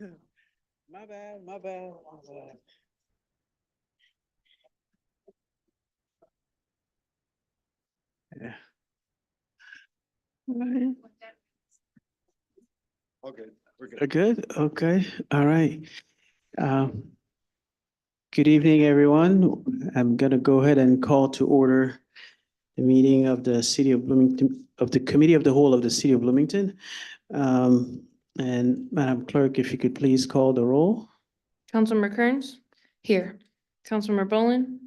My bad, my bad, my bad. Yeah. All right. Okay, we're We're good? Okay, all right. Um, Good evening, everyone. I'm gonna go ahead and call to order the meeting of the City of Bloomington, of the Committee of the Whole of the City of Bloomington. And Madam Clerk, if you could please call the roll. Councilmember Kearns? Here. Councilmember Bolin?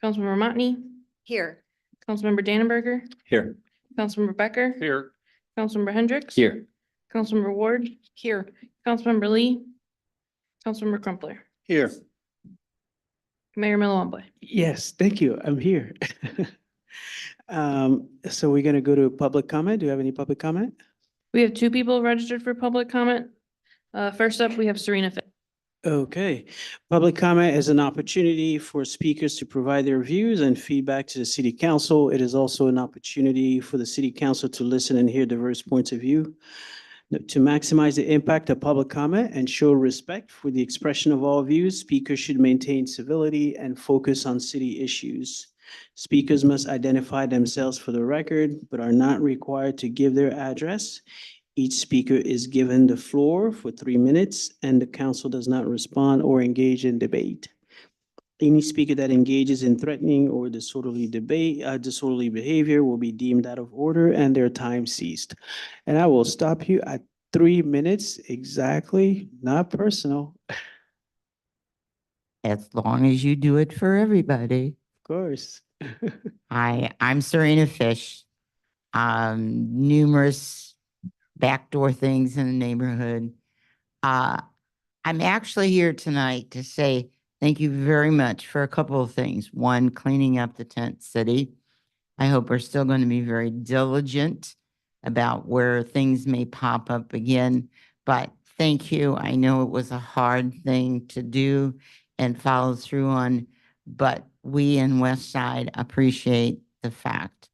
Councilmember Motney? Here. Councilmember Dannenberger? Here. Councilmember Becker? Here. Councilmember Hendricks? Here. Councilmember Ward? Here. Councilmember Lee? Councilmember Crumpler? Here. Mayor Millawamble? Yes, thank you. I'm here. So we're gonna go to public comment. Do you have any public comment? We have two people registered for public comment. First up, we have Serena Fit. Okay, public comment is an opportunity for speakers to provide their views and feedback to the city council. It is also an opportunity for the city council to listen and hear diverse points of view. To maximize the impact of public comment and show respect for the expression of all views, speakers should maintain civility and focus on city issues. Speakers must identify themselves for the record, but are not required to give their address. Each speaker is given the floor for 3 minutes, and the council does not respond or engage in debate. Any speaker that engages in threatening or disorderly behavior will be deemed out of order and their time ceased. And I will stop you at 3 minutes exactly, not personal, of As long as you do it for everybody. course. Hi, I'm Serena Fish. Numerous backdoor things in the neighborhood. I'm actually here tonight to say thank you very much for a couple of things. One, cleaning up the tent city. I hope we're still going to be very diligent about where things may pop up again. But thank you. I know it was a hard thing to do and follow through on, but we in West Side appreciate the fact.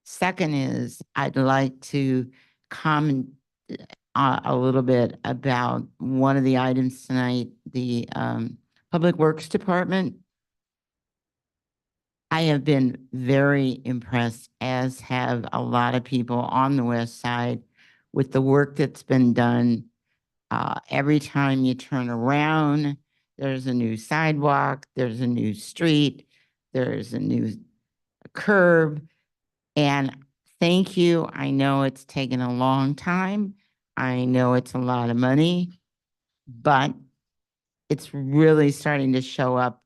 Second is I'd like to comment a little bit about one of the items tonight, the Public Works Department. I have been very impressed, as have a lot of people on the West Side, with the work that's been done. Every time you turn around, there's a new sidewalk, there's a new street, there's a new curb. And thank you. I know it's taken a long time. I know it's a lot of money, but it's really starting to show up.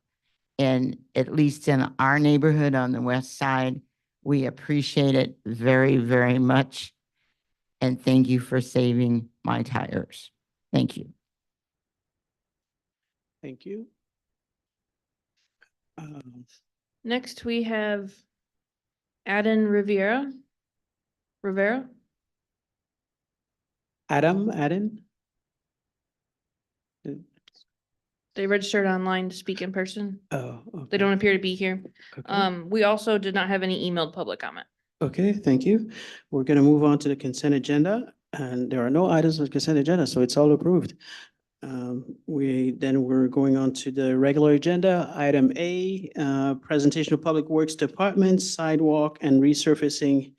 And at least in our neighborhood on the West Side, we appreciate it very, very much. And thank you for saving my tires. Thank you. Thank you. Next, we have Aden Rivera. Adam? They registered online to speak in person. Oh, They okay. don't appear to be here. Okay. We also did not have any emailed public comment. Okay, thank you. We're gonna move on to the consent agenda, and there are no items on the consent agenda, so it's all approved. We're going on to the regular agenda. Item A, presentation of Public Works Department sidewalk and resurfacing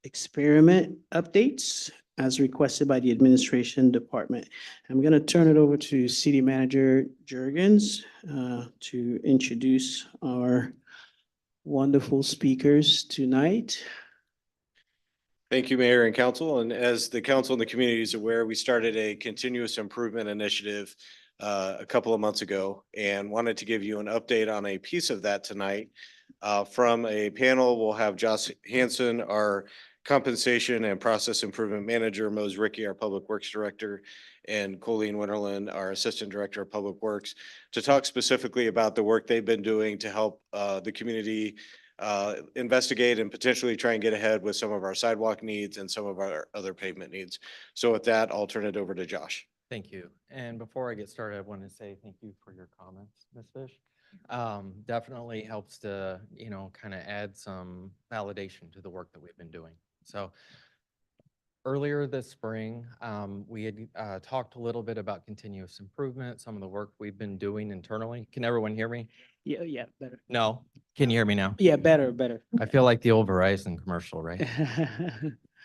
experiment updates as requested by the Administration Department. I'm gonna turn it over to City Manager Jurgens to introduce our wonderful speakers tonight. Thank you, Mayor and Council. And as the council and the community is aware, we started a continuous improvement initiative a couple of months ago and wanted to give you an update on a piece of that tonight. From a panel, we'll have Josh Hanson, our compensation and process improvement manager, Mose Ricky, our public works director, and Colleen Winterland, our assistant director of public works, to talk specifically about the work they've been doing to help the community investigate and potentially try and get ahead with some of our sidewalk needs and some of our other pavement needs. So with that, I'll turn it over to Josh. Thank you. And before I get started, I want to say thank you for your comments, Ms. Fish. Definitely helps to, kind of add some validation to the work that we've been doing. So Earlier this spring, we had talked a little bit about continuous improvement, some of the work we've been doing internally. Can everyone hear me? Yeah, yeah, better. No? Can you hear me now? Yeah, better. I feel like the old Verizon commercial, right?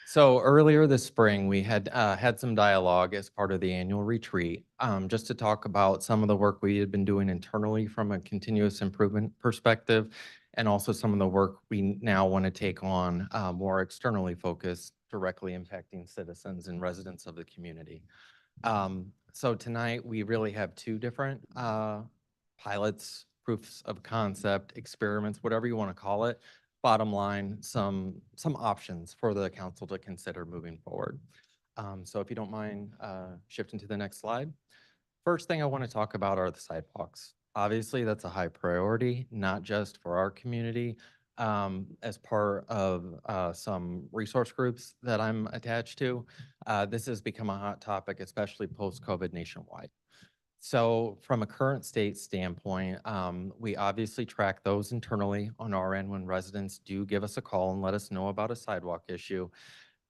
So earlier this spring, we had had some dialogue as part of the annual retreat, just to talk about some of the work we had been doing internally from a continuous improvement perspective, and also some of the work we now want to take on more externally focused, directly impacting citizens and residents of the community. So tonight, we really have two different pilots, proofs of concept, experiments, whatever you want to call it. Bottom line, some options for the council to consider moving forward. So if you don't mind shifting to the next slide. First thing I want to talk about are the sidewalks. Obviously, that's a high priority, not just for our community. As part of some resource groups that I'm attached to, this has become a hot topic, especially post-COVID nationwide. So from a current state standpoint, we obviously track those internally on our end when residents do give us a call and let us know about a sidewalk issue.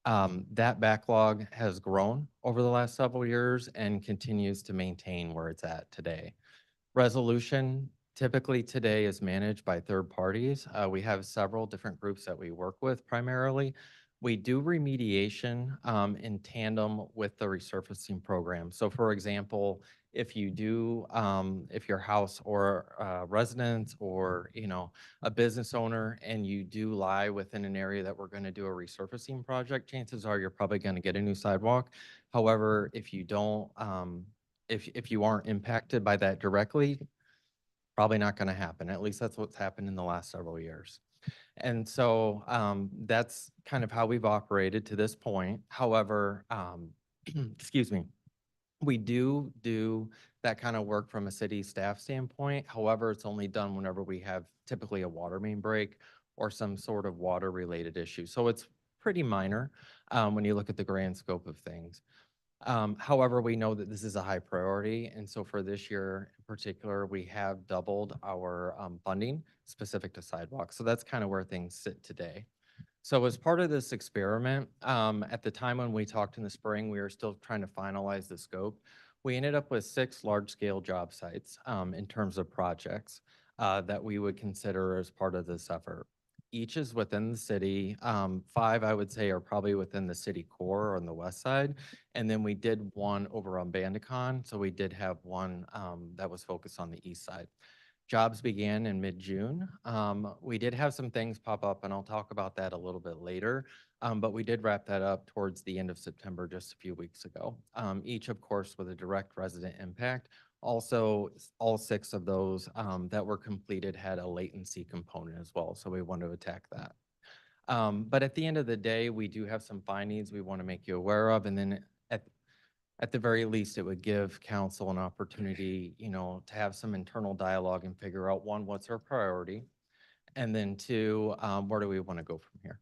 That backlog has grown over the last several years and continues to maintain where it's at today. Resolution typically today is managed by third parties. We have several different groups that we work with primarily. We do remediation in tandem with the resurfacing program. So for example, if you do, if your house or residence or, a business owner and you do lie within an area that we're going to do a resurfacing project, chances are you're probably going to get a new sidewalk. However, if you don't, if you aren't impacted by that directly, probably not going to happen. At least that's what's happened in the last several years. And so that's kind of how we've operated to this point. However, excuse me, we do that kind of work from a city staff standpoint. However, it's only done whenever we have typically a water main break or some sort of water related issue. So it's pretty minor when you look at the grand scope of things. However, we know that this is a high priority, and so for this year in particular, we have doubled our funding specific to sidewalks. So that's kind of where things sit today. So as part of this experiment, at the time when we talked in the spring, we were still trying to finalize the scope. We ended up with 6 large-scale job sites in terms of projects that we would consider as part of this effort. Each is within the city. 5, I would say, are probably within the city core on the west side. And then we did one over on Bandicon. So we did have one that was focused on the east side. Jobs began in mid-June. We did have some things pop up, and I'll talk about that a little bit later. But we did wrap that up towards the end of September, just a few weeks ago. Each, of course, with a direct resident impact. Also, all 6 of those that were completed had a latency component as well, so we want to attack that. But at the end of the day, we do have some findings we want to make you aware of, and then at the very least, it would give council an opportunity, to have some internal dialogue and figure out, 1, what's our priority? And then 2, where do we want to go from here?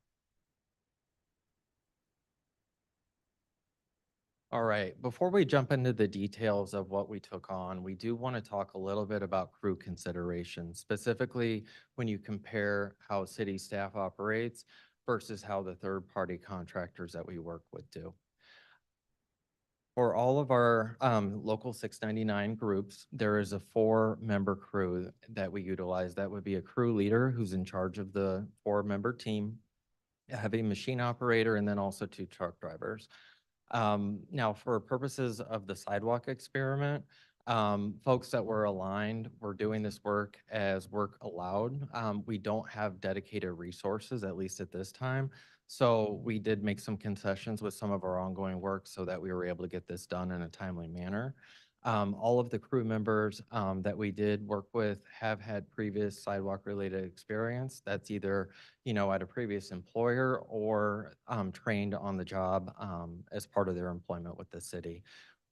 All right, before we jump into the details of what we took on, we do want to talk a little bit about crew considerations, specifically when you compare how city staff operates versus how the third-party contractors that we work with do. For all of our local 699 groups, there is a 4-member crew that we utilize. That would be a crew leader who's in charge of the 4-member team, have a machine operator, and then also 2 truck drivers. Now, for purposes of the sidewalk experiment, folks that were aligned were doing this work as work allowed. We don't have dedicated resources, at least at this time. So we did make some concessions with some of our ongoing work so that we were able to get this done in a timely manner. All of the crew members that we did work with have had previous sidewalk related experience. That's either, at a previous employer or trained on the job as part of their employment with the city.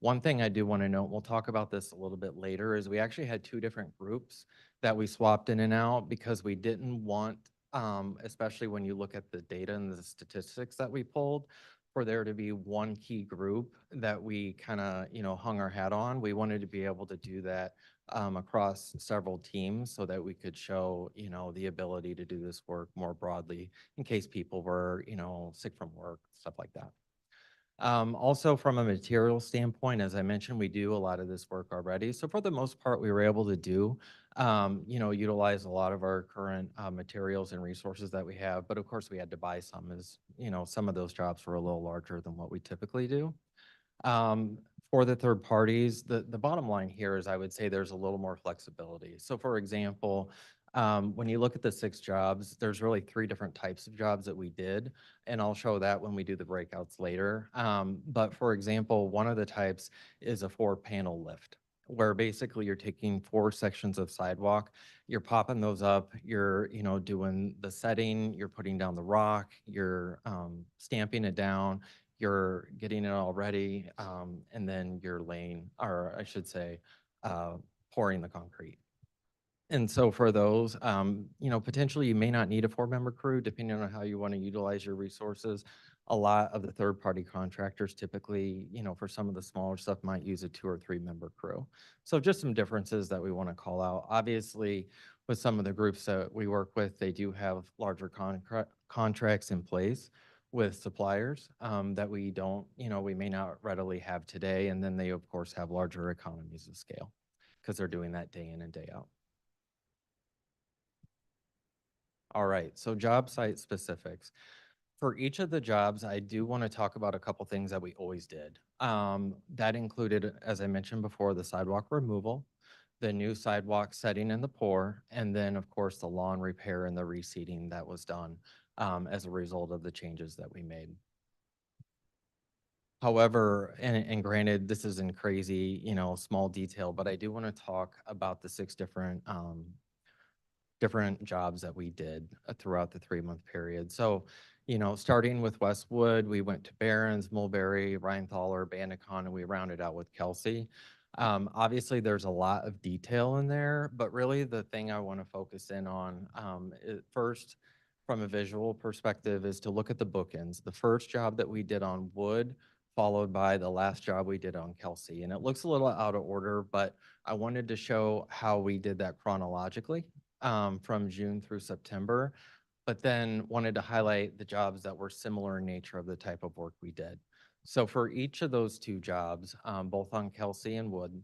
One thing I do want to note, we'll talk about this a little bit later, is we actually had 2 different groups that we swapped in and out because we didn't want, especially when you look at the data and the statistics that we pulled, for there to be one key group that we kind of, hung our hat on. We wanted to be able to do that across several teams so that we could show, the ability to do this work more broadly in case people were, sick from work, stuff like that. Also from a material standpoint, as I mentioned, we do a lot of this work already. So for the most part, we were able to do, utilize a lot of our current materials and resources that we have. But of course, we had to buy some as, some of those jobs were a little larger than what we typically do. For the third parties, the bottom line here is I would say there's a little more flexibility. So for example, when you look at the 6 jobs, there's really 3 different types of jobs that we did, and I'll show that when we do the breakouts later. But for example, one of the types is a 4-panel lift, where basically you're taking 4 sections of sidewalk, you're popping those up, you're, doing the setting, you're putting down the rock, you're stamping it down, you're getting it all ready, and then you're laying, or I should say, pouring the concrete. And so for those, potentially you may not need a 4-member crew, depending on how you want to utilize your resources. A lot of the third-party contractors typically, for some of the smaller stuff, might use a 2 or 3-member crew. So just some differences that we want to call out. Obviously, with some of the groups that we work with, they do have larger contracts in place with suppliers that we don't, we may not readily have today. And then they, of course, have larger economies of scale because they're doing that day in and day out. All right, so job site specifics. For each of the jobs, I do want to talk about a couple things that we always did. That included, as I mentioned before, the sidewalk removal, the new sidewalk setting and the pour, and then, of course, the lawn repair and the reseeding that was done as a result of the changes that we made. However, and granted, this isn't crazy, small detail, but I do want to talk about the 6 different jobs that we did throughout the 3-month period. So, starting with Westwood, we went to Barron's, Mulberry, Rheinethaler, Bandicon, and we rounded out with Kelsey. Obviously, there's a lot of detail in there, but really the thing I want to focus in on first, from a visual perspective, is to look at the bookends. The first job that we did on Wood, followed by the last job we did on Kelsey. And it looks a little out of order, but I wanted to show how we did that chronologically from June through September, but then wanted to highlight the jobs that were similar in nature of the type of work we did. So for each of those 2 jobs, both on Kelsey and Wood,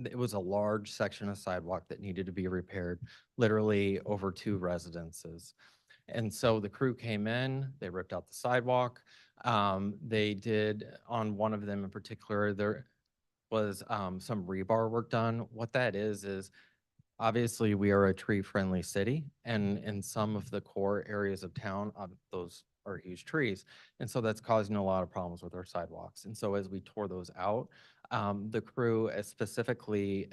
it was a large section of sidewalk that needed to be repaired, literally over 2 residences. And so the crew came in, they ripped out the sidewalk. They did, on one of them in particular, there was some rebar work done. What that is obviously we are a tree-friendly city, and in some of the core areas of town, those are huge trees. And so that's causing a lot of problems with our sidewalks. And so as we tore those out, the crew, specifically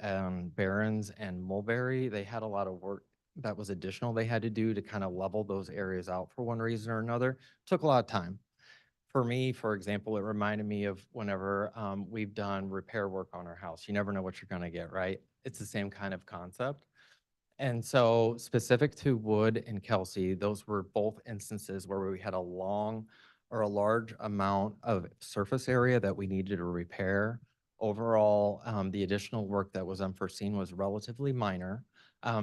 Barron's and Mulberry, they had a lot of work that was additional they had to do to kind of level those areas out for one reason or another. Took a lot of time. For me, for example, it reminded me of whenever we've done repair work on our house. You never know what you're going to get, right? It's the same kind of concept. And so specific to Wood and Kelsey, those were both instances where we had a large amount of surface area that we needed to repair. Overall, the additional work that was unforeseen was relatively minor.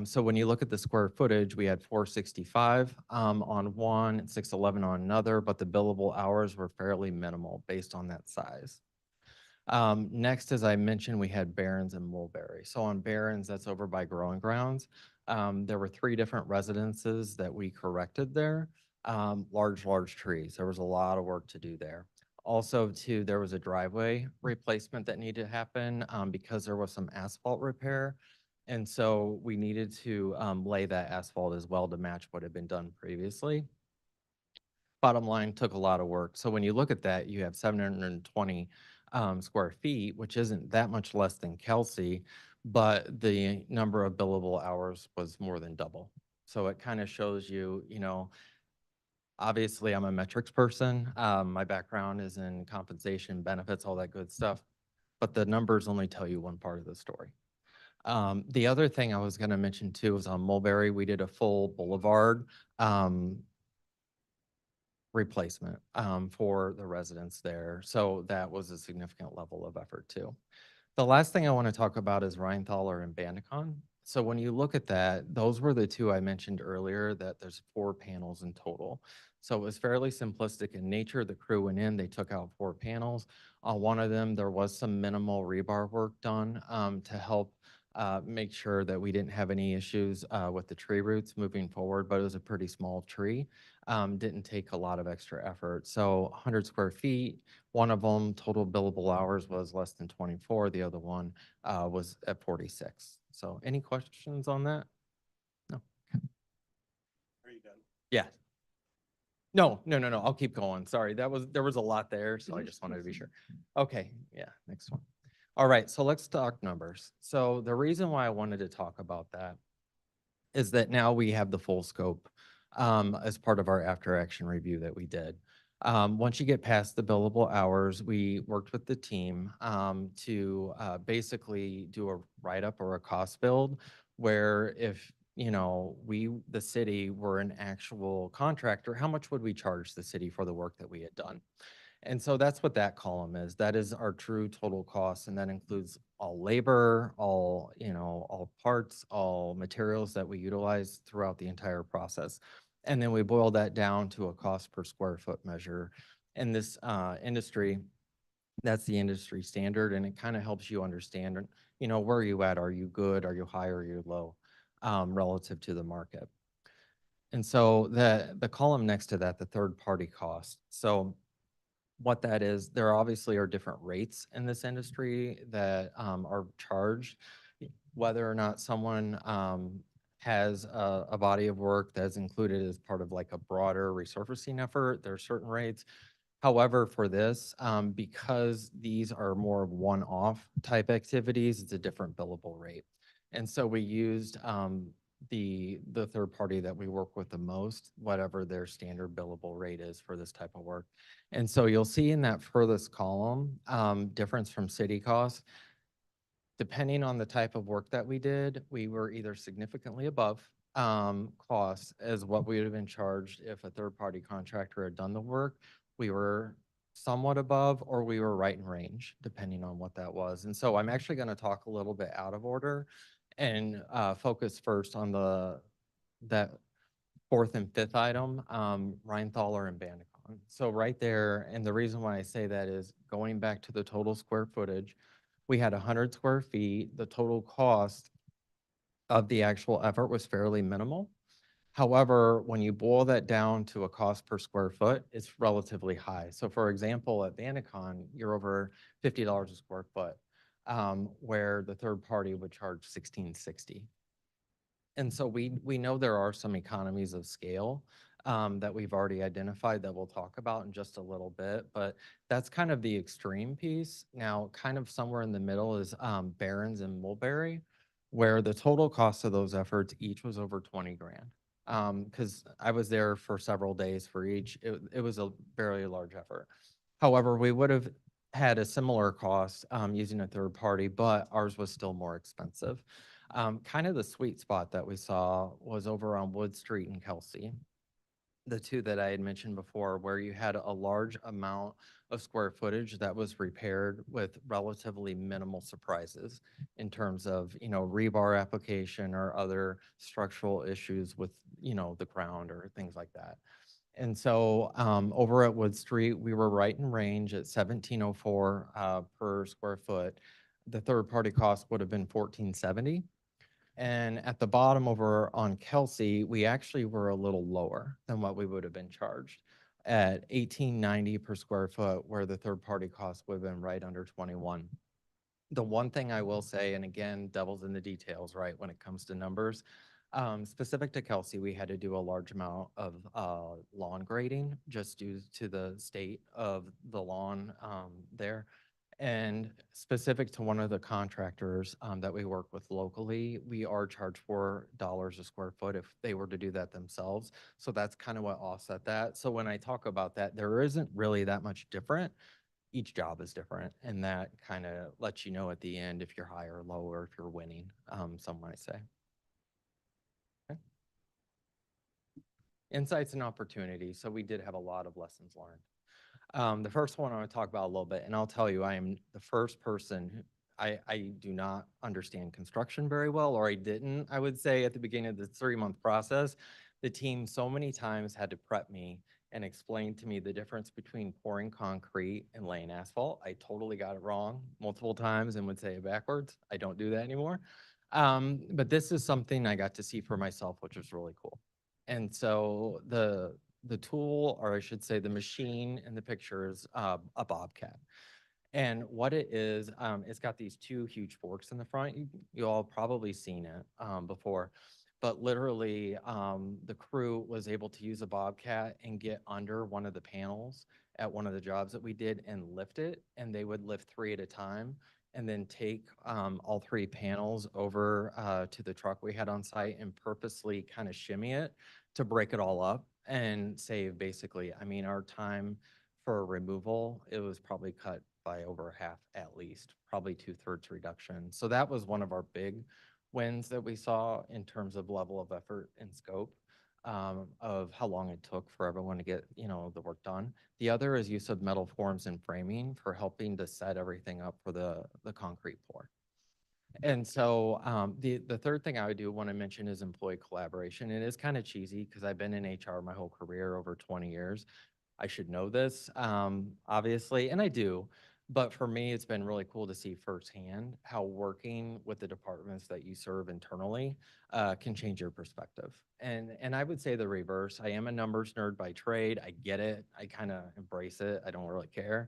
So when you look at the square footage, we had 465 on one and 611 on another, but the billable hours were fairly minimal based on that size. Next, as I mentioned, we had Barron's and Mulberry. So on Barron's, that's over by Growing Grounds. There were 3 different residences that we corrected there. Large trees. There was a lot of work to do there. Also, too, there was a driveway replacement that needed to happen because there was some asphalt repair. And so we needed to lay that asphalt as well to match what had been done previously. Bottom line, took a lot of work. So when you look at that, you have 720 square feet, which isn't that much less than Kelsey, but the number of billable hours was more than double. So it kind of shows you, obviously I'm a metrics person. My background is in compensation, benefits, all that good stuff, but the numbers only tell you one part of the story. The other thing I was going to mention too was on Mulberry, we did a full boulevard replacement for the residents there. So that was a significant level of effort too. The last thing I want to talk about is Rheinethaler and Bandicon. So when you look at that, those were the two I mentioned earlier, that there's 4 panels in total. So it was fairly simplistic in nature. The crew went in, they took out 4 panels. On one of them, there was some minimal rebar work done to help make sure that we didn't have any issues with the tree roots moving forward, but it was a pretty small tree. Didn't take a lot of extra effort. So 100 square feet, one of them, total billable hours was less than 24. The other one was at 46. So any questions on that? No. Are you done? Yeah. No. I'll keep going. Sorry, there was a lot there, so I just wanted to be sure. Okay, yeah, next one. All right, so let's talk numbers. So the reason why I wanted to talk about that is that now we have the full scope as part of our after action review that we did. Once you get past the billable hours, we worked with the team to basically do a write-up or a cost build where if the city were an actual contractor, how much would we charge the city for the work that we had done? And so that's what that column is. That is our true total cost, and that includes all labor, all parts, all materials that we utilize throughout the entire process. And then we boil that down to a cost per square foot measure. In this industry, that's the industry standard, and it kind of helps you understand, where are you at? Are you good? Are you high? Or are you low relative to the market? And so the column next to that, the third party cost. So what that is, there obviously are different rates in this industry that are charged, whether or not someone has a body of work that's included as part of like a broader resurfacing effort. There are certain rates. However, for this, because these are more of one-off type activities, it's a different billable rate. And so we used the third party that we work with the most, whatever their standard billable rate is for this type of work. And so you'll see in that furthest column, difference from city costs. Depending on the type of work that we did, we were either significantly above costs as what we would have been charged if a third-party contractor had done the work. We were somewhat above, or we were right in range, depending on what that was. And so I'm actually going to talk a little bit out of order and focus first on that 4th and 5th item, Rheinethaler and Bandicon. So right there, and the reason why I say that is going back to the total square footage, we had 100 square feet. The total cost of the actual effort was fairly minimal. However, when you boil that down to a cost per square foot, it's relatively high. So for example, at Bandicon, you're over $50 a square foot, where the third party would charge $16.60. And so we know there are some economies of scale that we've already identified that we'll talk about in just a little bit, but that's kind of the extreme piece. Now, kind of somewhere in the middle is Barron's and Mulberry, where the total cost of those efforts each was over 20 grand. Because I was there for several days for each. It was a very large effort. However, we would have had a similar cost using a third party, but ours was still more expensive. Kind of the sweet spot that we saw was over on Wood Street and Kelsey, the two that I had mentioned before, where you had a large amount of square footage that was repaired with relatively minimal surprises in terms of, rebar application or other structural issues with, the ground or things like that. And so over at Wood Street, we were right in range at 1704 per square foot. The third party cost would have been 1470. And at the bottom over on Kelsey, we actually were a little lower than what we would have been charged at 1890 per square foot, where the third party cost would have been right under 21. The one thing I will say, and again, devil's in the details, right, when it comes to numbers, specific to Kelsey, we had to do a large amount of lawn grading just due to the state of the lawn there. And specific to one of the contractors that we work with locally, we are charged $4 a square foot if they were to do that themselves. So that's kind of what offset that. So when I talk about that, there isn't really that much different. Each job is different, and that kind of lets you know at the end if you're high or low, or if you're winning, some might say. Okay. Insights and opportunities. So we did have a lot of lessons learned. The first one I want to talk about a little bit, and I'll tell you, I am the first person I do not understand construction very well, or I didn't, I would say, at the beginning of the 3-month process. The team so many times had to prep me and explain to me the difference between pouring concrete and laying asphalt. I totally got it wrong multiple times and would say it backwards. I don't do that anymore. But this is something I got to see for myself, which was really cool. And so the tool, or I should say the machine in the picture is a Bobcat. And what it is, it's got these two huge forks in the front. You all probably seen it before, but literally the crew was able to use a Bobcat and get under one of the panels at one of the jobs that we did and lift it. And they would lift 3 at a time and then take all 3 panels over to the truck we had on site and purposely kind of shimmy it to break it all up and save basically, I mean, our time for removal, it was probably cut by over half at least, probably 2/3 reduction. So that was one of our big wins that we saw in terms of level of effort and scope of how long it took for everyone to get, the work done. The other is use of metal forms and framing for helping to set everything up for the concrete pour. And so the third thing I would do want to mention is employee collaboration. It is kind of cheesy because I've been in HR my whole career, over 20 years. I should know this, obviously, and I do. But for me, it's been really cool to see firsthand how working with the departments that you serve internally can change your perspective. And I would say the reverse. I am a numbers nerd by trade. I get it. I kind of embrace it. I don't really care.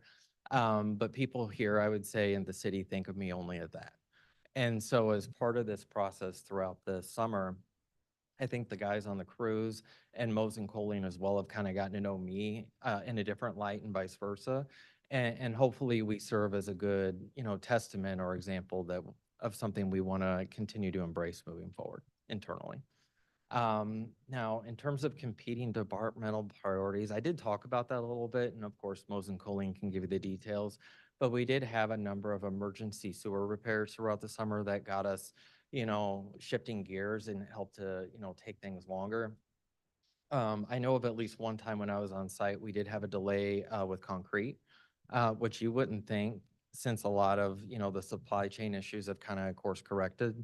But people here, I would say, in the city think of me only at that. And so as part of this process throughout the summer, I think the guys on the crews and Mose and Colleen as well have kind of gotten to know me in a different light and vice versa. And hopefully we serve as a good, testament or example of something we want to continue to embrace moving forward internally. Now, in terms of competing departmental priorities, I did talk about that a little bit, and of course, Mose and Colleen can give you the details. But we did have a number of emergency sewer repairs throughout the summer that got us, shifting gears and helped to, take things longer. I know of at least one time when I was on site, we did have a delay with concrete, which you wouldn't think, since a lot of, the supply chain issues have kind of course corrected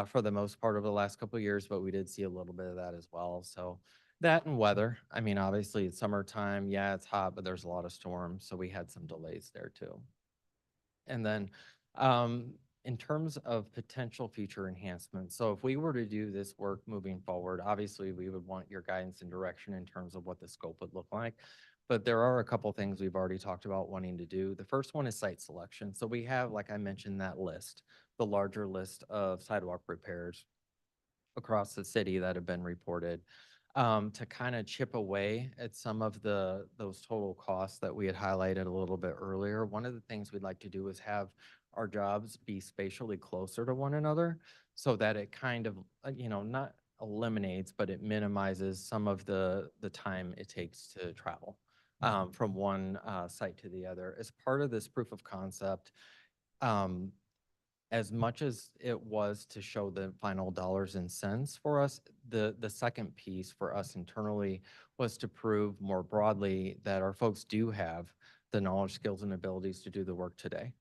for the most part over the last couple of years, but we did see a little bit of that as well. So that and weather. I mean, obviously it's summertime. Yeah, it's hot, but there's a lot of storms. So we had some delays there too. And then in terms of potential future enhancements, so if we were to do this work moving forward, obviously we would want your guidance and direction in terms of what the scope would look like. But there are a couple things we've already talked about wanting to do. The first one is site selection. So we have, like I mentioned, that list, the larger list of sidewalk repairs across the city that have been reported, to kind of chip away at some of those total costs that we had highlighted a little bit earlier. One of the things we'd like to do is have our jobs be spatially closer to one another so that it kind of, not eliminates, but it minimizes some of the time it takes to travel from one site to the other. As part of this proof of concept, as much as it was to show the final dollars and cents for us, the second piece for us internally was to prove more broadly that our folks do have the knowledge, skills, and abilities to do the work today.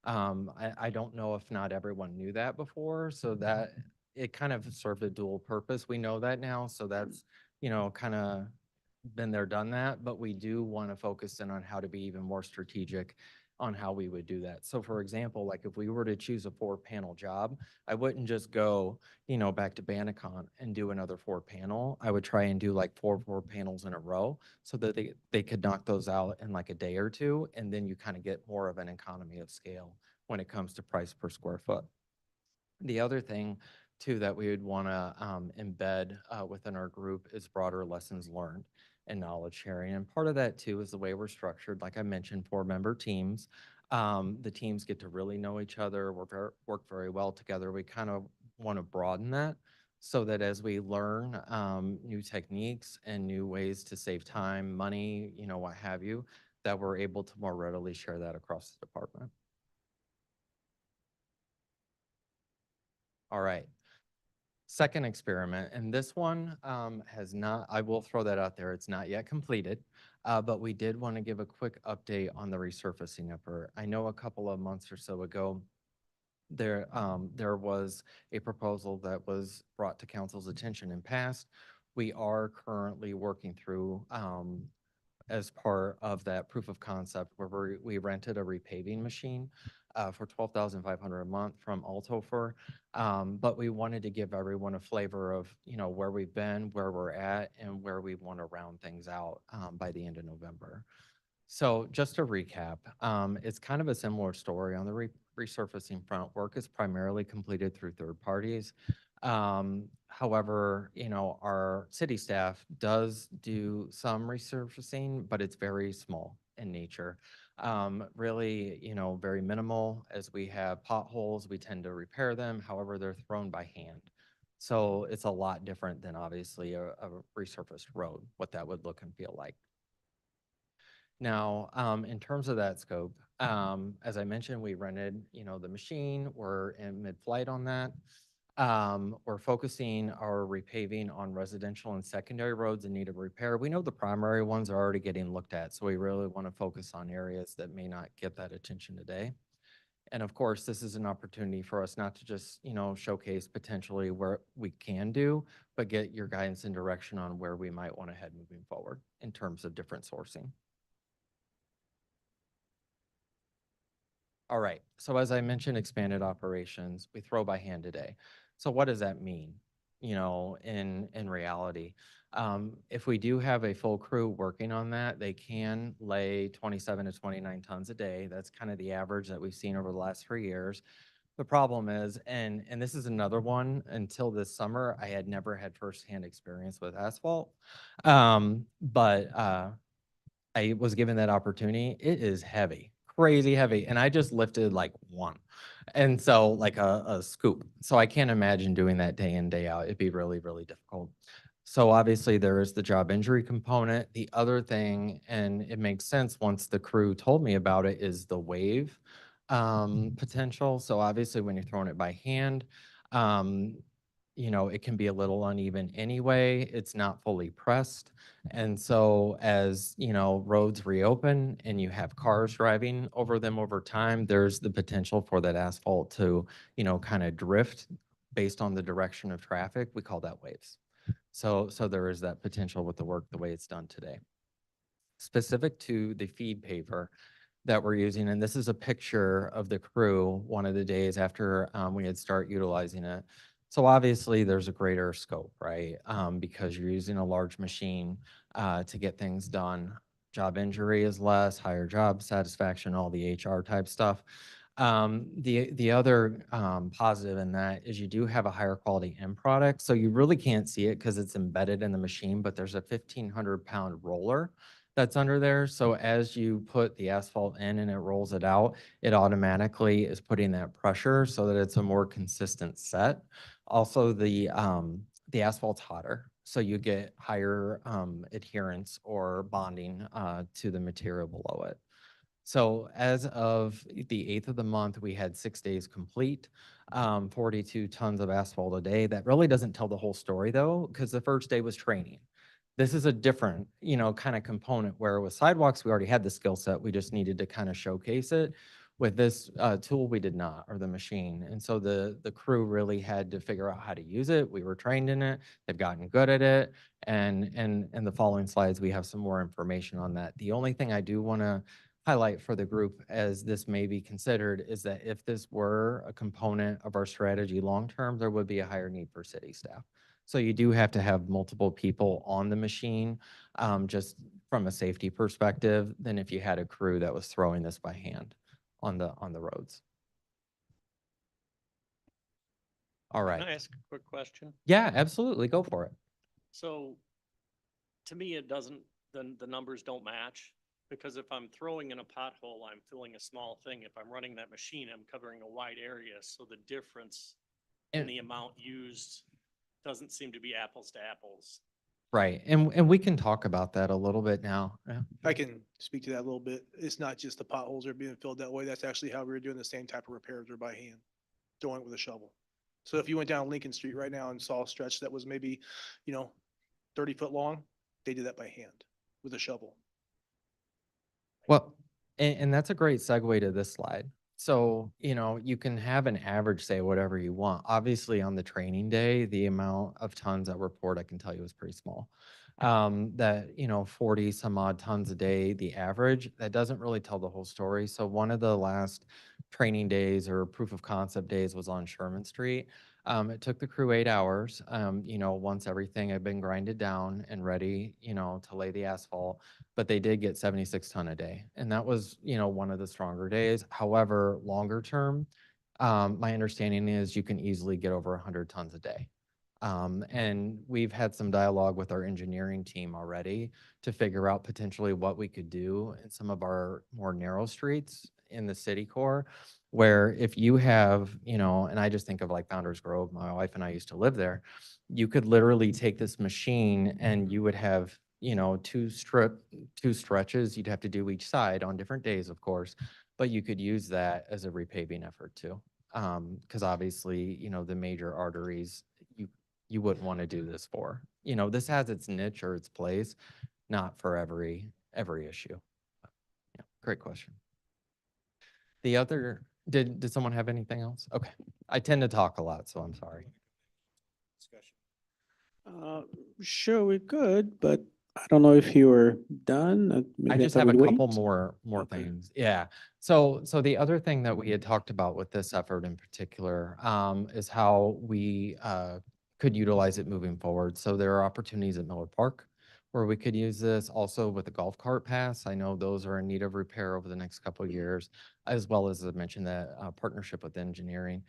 I don't know if not everyone knew that before, so that it kind of served a dual purpose. We know that now, so that's, kind of been there, done that, but we do want to focus in on how to be even more strategic on how we would do that. So for example, like if we were to choose a 4-panel job, I wouldn't just go, back to Banacon and do another 4-panel. I would try and do like 4 panels in a row so that they could knock those out in like a day or two. And then you kind of get more of an economy of scale when it comes to price per square foot. The other thing too that we would want to embed within our group is broader lessons learned and knowledge sharing. And part of that too is the way we're structured. Like I mentioned, 4-member teams. The teams get to really know each other, work very well together. We kind of want to broaden that so that as we learn new techniques and new ways to save time, money, what have you, that we're able to more readily share that across the department. All right. Second experiment, and this one has not, I will throw that out there, it's not yet completed, but we did want to give a quick update on the resurfacing effort. I know a couple of months or so ago, there was a proposal that was brought to council's attention and passed. We are currently working through, as part of that proof of concept where we rented a repaving machine for 12,500 a month from Altofer. But we wanted to give everyone a flavor of, where we've been, where we're at, and where we want to round things out by the end of November. So just to recap, it's kind of a similar story on the resurfacing front. Work is primarily completed through third parties. However, our city staff does do some resurfacing, but it's very small in nature. Really, very minimal. As we have potholes, we tend to repair them. However, they're thrown by hand. So it's a lot different than obviously a resurfaced road, what that would look and feel like. Now, in terms of that scope, as I mentioned, we rented, the machine. We're in mid-flight on that. We're focusing our repaving on residential and secondary roads in need of repair. We know the primary ones are already getting looked at, so we really want to focus on areas that may not get that attention today. And of course, this is an opportunity for us not to just, showcase potentially where we can do, but get your guidance and direction on where we might want to head moving forward in terms of different sourcing. All right, so as I mentioned, expanded operations, we throw by hand today. So what does that mean, in reality? If we do have a full crew working on that, they can lay 27 to 29 tons a day. That's kind of the average that we've seen over the last 3 years. The problem is, and this is another one, until this summer, I had never had firsthand experience with asphalt. But I was given that opportunity. It is heavy, crazy heavy. And I just lifted like one. And so like a scoop. So I can't imagine doing that day in, day out. It'd be really, really difficult. So obviously there is the job injury component. The other thing, and it makes sense once the crew told me about it, is the wave potential. So obviously when you're throwing it by hand, it can be a little uneven anyway. It's not fully pressed. And so as, roads reopen and you have cars driving over them over time, there's the potential for that asphalt to, kind of drift based on the direction of traffic. We call that waves. So there is that potential with the work, the way it's done today. Specific to the feed paver that we're using, and this is a picture of the crew one of the days after we had started utilizing it. So obviously there's a greater scope, right? Because you're using a large machine to get things done. Job injury is less, higher job satisfaction, all the HR type stuff. The other positive in that is you do have a higher quality end product. So you really can't see it because it's embedded in the machine, but there's a 1,500-pound roller that's under there. So as you put the asphalt in and it rolls it out, it automatically is putting that pressure so that it's a more consistent set. Also, the asphalt's hotter, so you get higher adherence or bonding to the material below it. So as of the 8th of the month, we had 6 days complete, 42 tons of asphalt a day. That really doesn't tell the whole story though, because the first day was training. This is a different, kind of component where with sidewalks, we already had the skill set. We just needed to kind of showcase it. With this tool, we did not, or the machine. And so the crew really had to figure out how to use it. We were trained in it. They've gotten good at it. And in the following slides, we have some more information on that. The only thing I do want to highlight for the group as this may be considered is that if this were a component of our strategy long-term, there would be a higher need for city staff. So you do have to have multiple people on the machine, just from a safety perspective, than if you had a crew that was throwing this by hand on the roads. All right. Can I ask a quick question? Yeah, absolutely. Go for it. So to me, it doesn't, the numbers don't match. Because if I'm throwing in a pothole, I'm filling a small thing. If I'm running that machine, I'm covering a wide area. So the difference in the amount used doesn't seem to be apples to apples. Right. And we can talk about that a little bit now. Yeah. I can speak to that a little bit. It's not just the potholes are being filled that way. That's actually how we were doing the same type of repairs or by hand, doing it with a shovel. So if you went down Lincoln Street right now and saw a stretch that was maybe, 30 foot long, they did that by hand with a shovel. Well, and that's a great segue to this slide. So, you can have an average say whatever you want. Obviously, on the training day, the amount of tons that were poured, I can tell you, is pretty small. That, 40 some odd tons a day, the average, that doesn't really tell the whole story. So one of the last training days or proof of concept days was on Sherman Street. It took the crew 8 hours, once everything had been grinded down and ready, to lay the asphalt, but they did get 76 ton a day. And that was, one of the stronger days. However, longer term, my understanding is you can easily get over 100 tons a day. And we've had some dialogue with our engineering team already to figure out potentially what we could do in some of our more narrow streets in the city core, where if you have, and I just think of like Founder's Grove, my wife and I used to live there, you could literally take this machine and you would have, two stretches you'd have to do each side on different days, of course, but you could use that as a repaving effort too. Because obviously, the major arteries, you wouldn't want to do this for. This has its niche or its place, not for every issue. Yeah, great question. The other, did someone have anything else? Okay. I tend to talk a lot, so I'm sorry. Sure, we could, but I don't know if you were done. I Maybe just thought have a we'd couple wait. more Okay. things. Yeah. So the other thing that we had talked about with this effort in particular, is how we could utilize it moving forward. So there are opportunities at Miller Park where we could use this, also with the golf cart paths. I know those are in need of repair over the next couple of years, as well as I mentioned that partnership with engineering.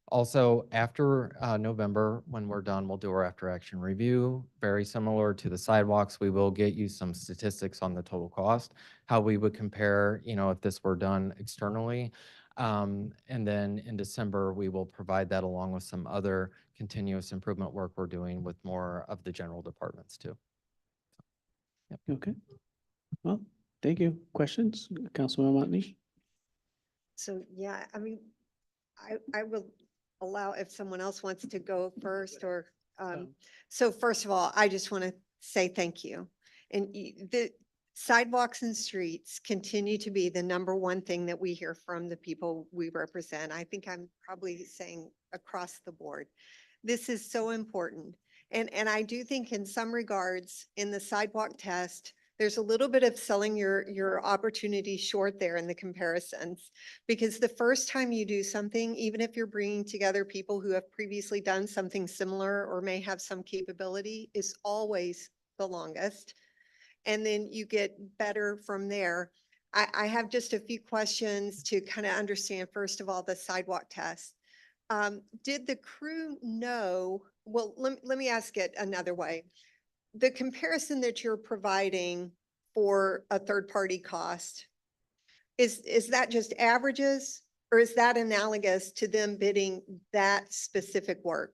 Also, after November, when we're done, we'll do our after action review. Very similar to the sidewalks, we will get you some statistics on the total cost, how we would compare, if this were done externally. And then in December, we will provide that along with some other continuous improvement work we're doing with more of the general departments too. Okay. Well, thank you. Questions? Councilman Motney? So, yeah, I mean, I will allow if someone else wants to go first or, so first of all, I just want to say thank you. And the sidewalks and streets continue to be the number one thing that we hear from the people we represent. I think I'm probably saying across the board. This is so important. And I do think in some regards, in the sidewalk test, there's a little bit of selling your opportunity short there in the comparisons. Because the first time you do something, even if you're bringing together people who have previously done something similar or may have some capability, is always the longest. And then you get better from there. I have just a few questions to kind of understand, first of all, the sidewalk test. Did the crew know, well, let me ask it another way. The comparison that you're providing for a third-party cost, is that just averages? Or is that analogous to them bidding that specific work?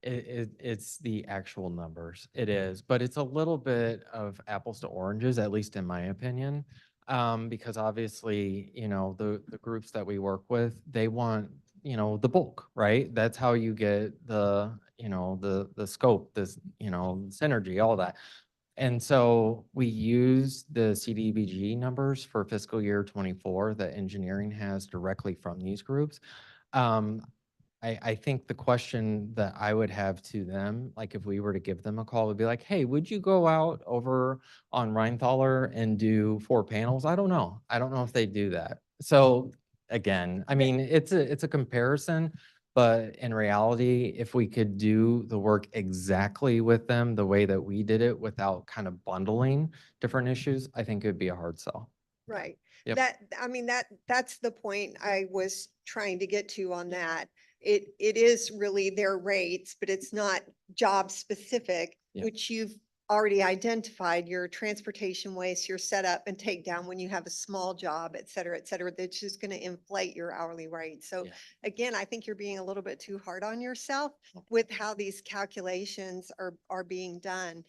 It's the actual numbers. It is, but it's a little bit of apples to oranges, at least in my opinion. Because obviously, the groups that we work with, they want, the bulk, right? That's how you get the, the scope, this, synergy, all that. And so we use the CDBG numbers for fiscal year 24 that engineering has directly from these groups. I think the question that I would have to them, like if we were to give them a call, would be like, hey, would you go out over on Rheinthaler and do 4 panels? I don't know. I don't know if they do that. So again, I mean, it's a comparison, but in reality, if we could do the work exactly with them the way that we did it without kind of bundling different issues, I think it'd be a hard sell. Right. Yep. I mean, that's the point I was trying to get to on that. It is really their rates, but it's not job specific, Yeah. which you've already identified your transportation waste, your setup and takedown when you have a small job, et cetera, that's just going to inflate your hourly rate. So Yeah. again, I think you're being a little bit too hard on yourself with how these calculations are being done.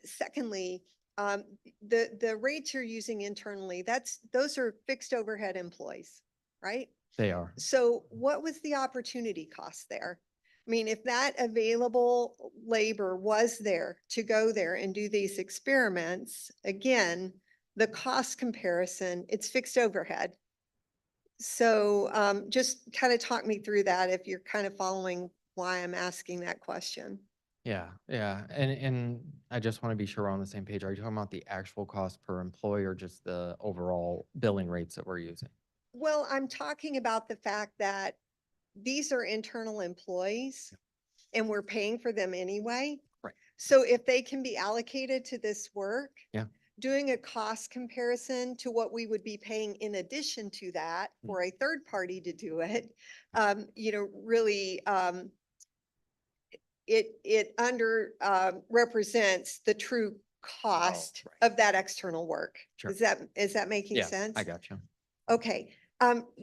Secondly, the rates you're using internally, those are fixed overhead employees, right? They are. So what was the opportunity cost there? I mean, if that available labor was there to go there and do these experiments, again, the cost comparison, it's fixed overhead. So just kind of talk me through that if you're kind of following why I'm asking that question. Yeah, yeah. And I just want to be sure we're on the same page. Are you talking about the actual cost per employee or just the overall billing rates that we're using? Well, I'm talking about the fact that these are internal employees and we're paying for them anyway. Right. So if they can be allocated to this work. Yeah. Doing a cost comparison to what we would be paying in addition to that Mm. for a third party to do it, really, it under, represents the true cost right. of that external work. Sure. Is that making Yeah, sense? I got you. Okay,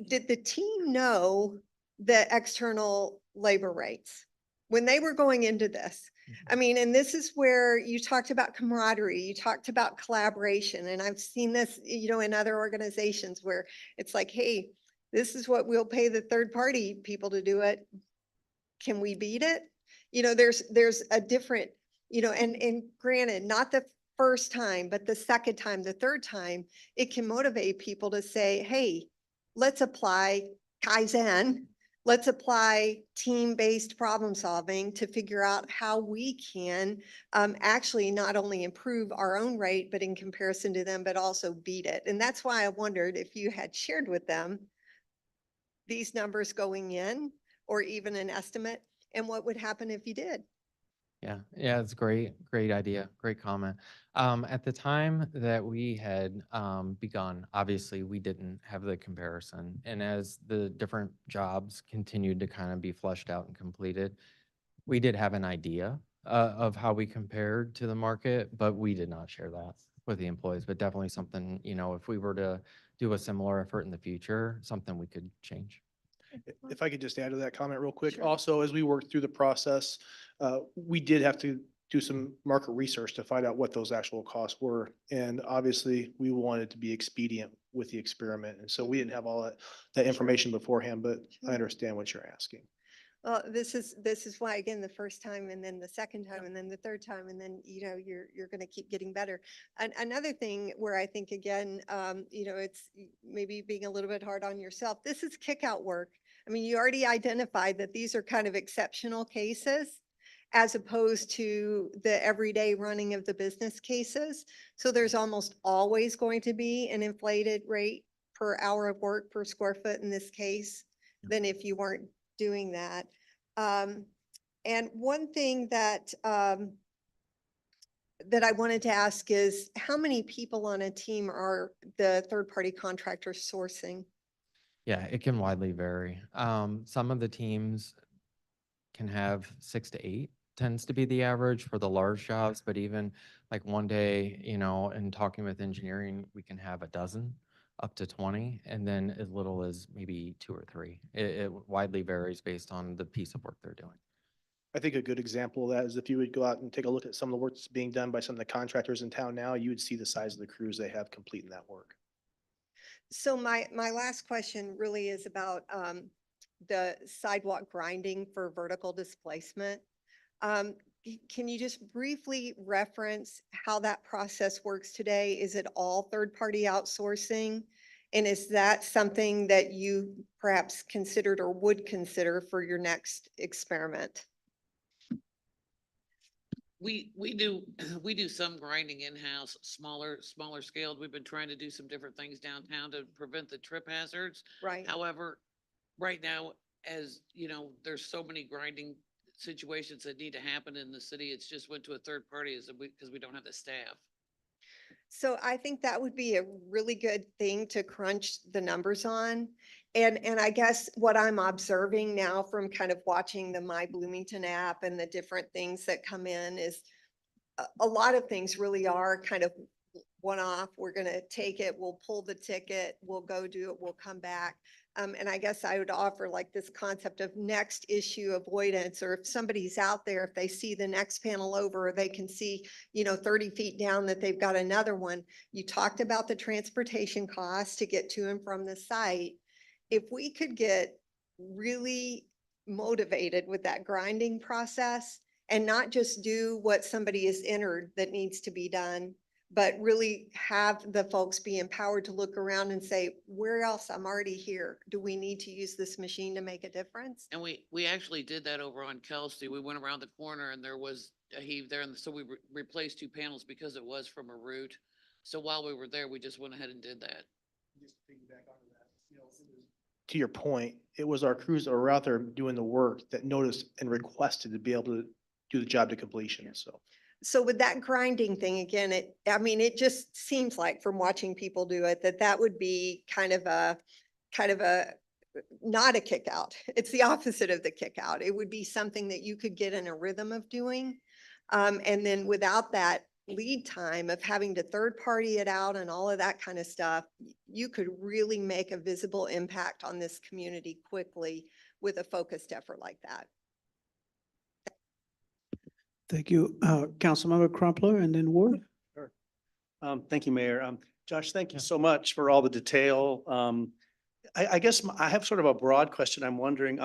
did the team know the external labor rates when they were going into this? I mean, and this is where you talked about camaraderie, you talked about collaboration, and I've seen this, in other organizations where it's like, hey, this is what we'll pay the third party people to do it. Can we beat it? There's a different, and granted, not the first time, but the second time, the third time, it can motivate people to say, hey, let's apply Kaizen. Let's apply team-based problem solving to figure out how we can actually not only improve our own rate, but in comparison to them, but also beat it. And that's why I wondered if you had shared with them these numbers going in, or even an estimate, and what would happen if you did. Yeah, yeah, it's great, great idea, great comment. At the time that we had begun, obviously we didn't have the comparison. And as the different jobs continued to kind of be fleshed out and completed, we did have an idea of how we compared to the market, but we did not share that with the employees. But definitely something, if we were to do a similar effort in the future, something we could change. If I could just add to that comment real quick. Sure. Also, as we worked through the process, we did have to do some market research to find out what those actual costs were. And obviously, we wanted to be expedient with the experiment. And so we didn't have all that information beforehand, but I understand what you're asking. Well, this is why, again, the first time and then the second time and then the third time, and then, you're going to keep getting better. And another thing where I think, again, it's maybe being a little bit hard on yourself. This is kick out work. I mean, you already identified that these are kind of exceptional cases as opposed to the everyday running of the business cases. So there's almost always going to be an inflated rate per hour of work per square foot in this case than if you weren't doing that. And one thing that that I wanted to ask is how many people on a team are the third-party contractors sourcing? Yeah, it can widely vary. Some of the teams can have 6 to 8 tends to be the average for the large jobs, but even like one day, and talking with engineering, we can have a dozen up to 20, and then as little as maybe 2 or 3. It widely varies based on the piece of work they're doing. I think a good example of that is if you would go out and take a look at some of the work that's being done by some of the contractors in town now, you would see the size of the crews they have completing that work. So my last question really is about the sidewalk grinding for vertical displacement. Can you just briefly reference how that process works today? Is it all third-party outsourcing? And is that something that you perhaps considered or would consider for your next experiment? We do, we do some grinding in-house, smaller scaled. We've been trying to do some different things downtown to prevent the trip hazards. Right. However, right now, as you know, there's so many grinding situations that need to happen in the city. It's just went to a third party because we don't have the staff. So I think that would be a really good thing to crunch the numbers on. And I guess what I'm observing now from kind of watching the My Bloomington app and the different things that come in is a lot of things really are kind of one-off. We're going to take it, we'll pull the ticket, we'll go do it, we'll come back. And I guess I would offer like this concept of next issue avoidance, or if somebody's out there, if they see the next panel over, or they can see, 30 feet down that they've got another one. You talked about the transportation costs to get to and from the site. If we could get really motivated with that grinding process and not just do what somebody has entered that needs to be done, but really have the folks be empowered to look around and say, where else? I'm already here. Do we need to use this machine to make a difference? And we actually did that over on Kelsey. We went around the corner and there was a heave there. And so we replaced 2 panels because it was from a root. So while we were there, we just went ahead and did that. Just to piggyback onto that, you know, to your point, it was our crews that were out there doing the work that noticed and requested to be able to do the job to completion, so. So with that grinding thing, again, it just seems like from watching people do it, that would be kind of a, not a kick out. It's the opposite of the kick out. It would be something that you could get in a rhythm of doing. And then without that lead time of having to third party it out and all of that kind of stuff, you could really make a visible impact on this community quickly with a focused effort like that. Thank you. Councilmember Crumpler and then Ward. Thank you, Mayor. Josh, thank you so much for all the detail. I guess I have sort of a broad question. I'm wondering,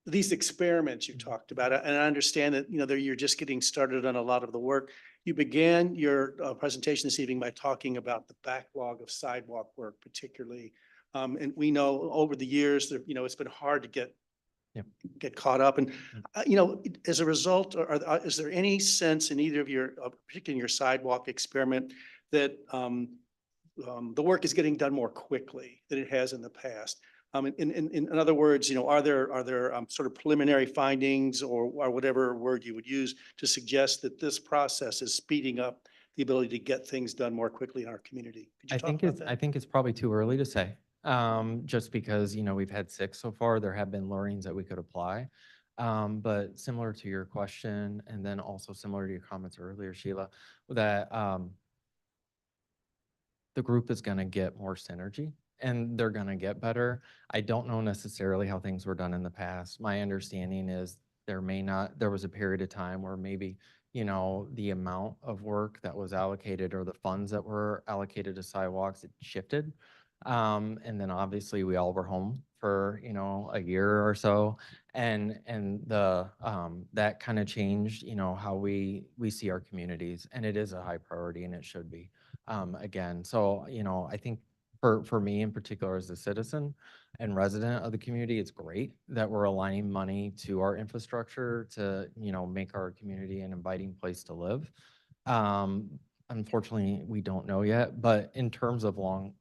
these experiments you talked about, and I understand that, you know, you're just getting started on a lot of the work. You began your presentation this evening by talking about the backlog of sidewalk work particularly. And we know over the years that, you know, it's been hard to get caught up. And, you know, as a result, is there any sense in either of your, particularly in your sidewalk experiment, that the work is getting done more quickly than it has in the past? In other words, you know, are there sort of preliminary findings or whatever word you would use to suggest that this process is speeding up the ability to get things done more quickly in our community? Could you I talk think about it's, that? I think it's probably too early to say. Just because, you know, we've had 6 so far, there have been learnings that we could apply. But similar to your question, and then also similar to your comments earlier, Sheila, that the group is gonna get more synergy and they're gonna get better. I don't know necessarily how things were done in the past. My understanding is there was a period of time where maybe, you know, the amount of work that was allocated or the funds that were allocated to sidewalks, it shifted. And then obviously we all were home for, you know, a year or so. And that kind of changed, you know, how we see our communities, and it is a high priority and it should be, again. So, you know, I think for me in particular as a citizen and resident of the community, it's great that we're aligning money to our infrastructure to, you know, make our community an inviting place to live. Unfortunately, we don't know yet, but in terms of